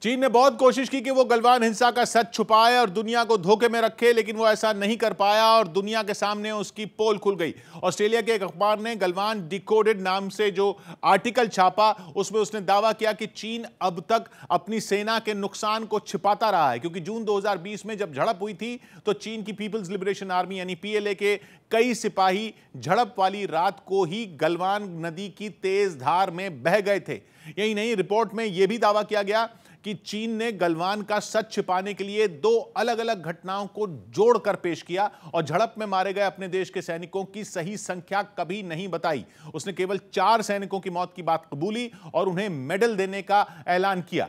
चीन ने बहुत कोशिश की कि वो गलवान हिंसा का सच छुपाए और दुनिया को धोखे में रखे, लेकिन वो ऐसा नहीं कर पाया और दुनिया के सामने उसकी पोल खुल गई। ऑस्ट्रेलिया के एक अखबार ने गलवान डिकोडेड नाम से जो आर्टिकल छापा, उसमें उसने दावा किया कि चीन अब तक अपनी सेना के नुकसान को छिपाता रहा है, क्योंकि जून 2020 में जब झड़प हुई थी तो चीन की पीपल्स लिबरेशन आर्मी यानी पीएलए के कई सिपाही झड़प वाली रात को ही गलवान नदी की तेज धार में बह गए थे। यही नहीं, रिपोर्ट में यह भी दावा किया गया कि चीन ने गलवान का सच छिपाने के लिए दो अलग अलग घटनाओं को जोड़कर पेश किया और झड़प में मारे गए अपने देश के सैनिकों की सही संख्या कभी नहीं बताई। उसने केवल 4 सैनिकों की मौत की बात कबूली और उन्हें मेडल देने का ऐलान किया।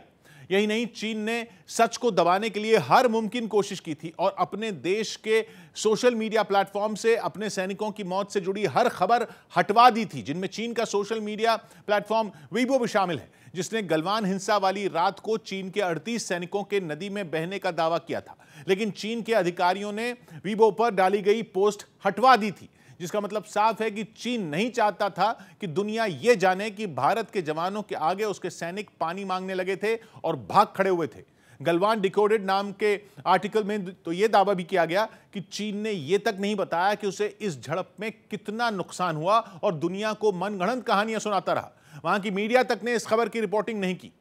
यही नहीं, चीन ने सच को दबाने के लिए हर मुमकिन कोशिश की थी और अपने देश के सोशल मीडिया प्लेटफॉर्म से अपने सैनिकों की मौत से जुड़ी हर खबर हटवा दी थी, जिनमें चीन का सोशल मीडिया प्लेटफॉर्म वीबो भी शामिल है, जिसने गलवान हिंसा वाली रात को चीन के 38 सैनिकों के नदी में बहने का दावा किया था। लेकिन चीन के अधिकारियों ने वीबो पर डाली गई पोस्ट हटवा दी थी, जिसका मतलब साफ है कि चीन नहीं चाहता था कि दुनिया यह जाने कि भारत के जवानों के आगे उसके सैनिक पानी मांगने लगे थे और भाग खड़े हुए थे। गलवान डिकोडेड नाम के आर्टिकल में तो यह दावा भी किया गया कि चीन ने यह तक नहीं बताया कि उसे इस झड़प में कितना नुकसान हुआ और दुनिया को मनगढ़ंत कहानियां सुनाता रहा। वहां की मीडिया तक ने इस खबर की रिपोर्टिंग नहीं की।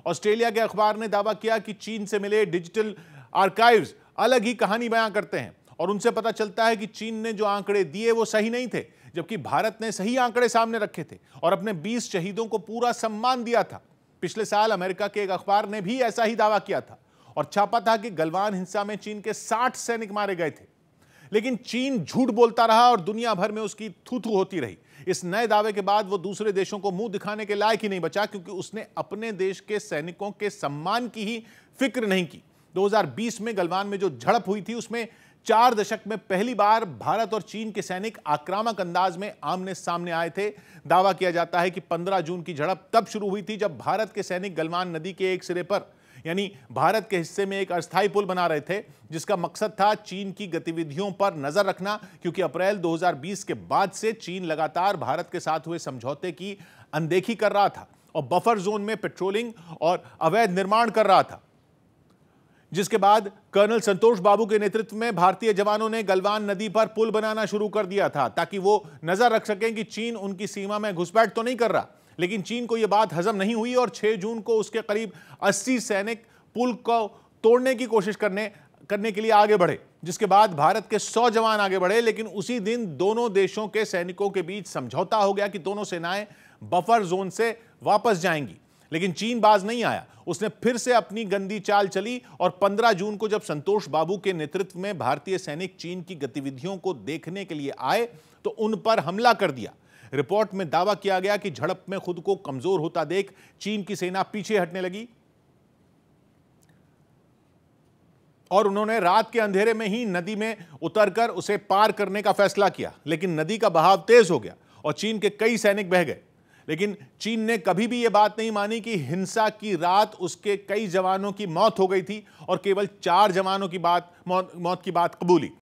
ऑस्ट्रेलिया के अखबार ने दावा किया कि चीन से मिले डिजिटल आर्काइव्स अलग ही कहानी बयां करते हैं और उनसे पता चलता है कि चीन ने जो आंकड़े दिए वो सही नहीं थे, जबकि भारत ने सही आंकड़े सामने रखे थे और अपने 20 शहीदों को पूरा सम्मान दिया था। पिछले साल अमेरिका के एक अखबार ने भी ऐसा ही दावा किया था और छापा था कि गलवान हिंसा में चीन के 60 सैनिक मारे गए थे। लेकिन चीन झूठ बोलता रहा और दुनिया भर में उसकी थू-थू होती रही। इस नए दावे के बाद वो दूसरे देशों को मुंह दिखाने के लायक ही नहीं बचा, क्योंकि उसने अपने देश के सैनिकों के सम्मान की ही फिक्र नहीं की। 2020 में गलवान में जो झड़प हुई थी, उसमें 4 दशक में पहली बार भारत और चीन के सैनिक आक्रामक अंदाज में आमने सामने आए थे। दावा किया जाता है कि 15 जून की झड़प तब शुरू हुई थी जब भारत के सैनिक गलवान नदी के एक सिरे पर यानी भारत के हिस्से में एक अस्थायी पुल बना रहे थे, जिसका मकसद था चीन की गतिविधियों पर नजर रखना, क्योंकि अप्रैल 2020 के बाद से चीन लगातार भारत के साथ हुए समझौते की अनदेखी कर रहा था और बफर जोन में पेट्रोलिंग और अवैध निर्माण कर रहा था। जिसके बाद कर्नल संतोष बाबू के नेतृत्व में भारतीय जवानों ने गलवान नदी पर पुल बनाना शुरू कर दिया था, ताकि वो नजर रख सकें कि चीन उनकी सीमा में घुसपैठ तो नहीं कर रहा। लेकिन चीन को यह बात हजम नहीं हुई और 6 जून को उसके करीब 80 सैनिक पुल को तोड़ने की कोशिश करने के लिए आगे बढ़े, जिसके बाद भारत के 100 जवान आगे बढ़े। लेकिन उसी दिन दोनों देशों के सैनिकों के बीच समझौता हो गया कि दोनों सेनाएं बफर जोन से वापस जाएंगी। लेकिन चीन बाज नहीं आया, उसने फिर से अपनी गंदी चाल चली और 15 जून को जब संतोष बाबू के नेतृत्व में भारतीय सैनिक चीन की गतिविधियों को देखने के लिए आए तो उन पर हमला कर दिया। रिपोर्ट में दावा किया गया कि झड़प में खुद को कमजोर होता देख चीन की सेना पीछे हटने लगी और उन्होंने रात के अंधेरे में ही नदी में उतरकर उसे पार करने का फैसला किया। लेकिन नदी का बहाव तेज हो गया और चीन के कई सैनिक बह गए। लेकिन चीन ने कभी भी यह बात नहीं मानी कि हिंसा की रात उसके कई जवानों की मौत हो गई थी और केवल 4 जवानों की मौत की बात कबूली।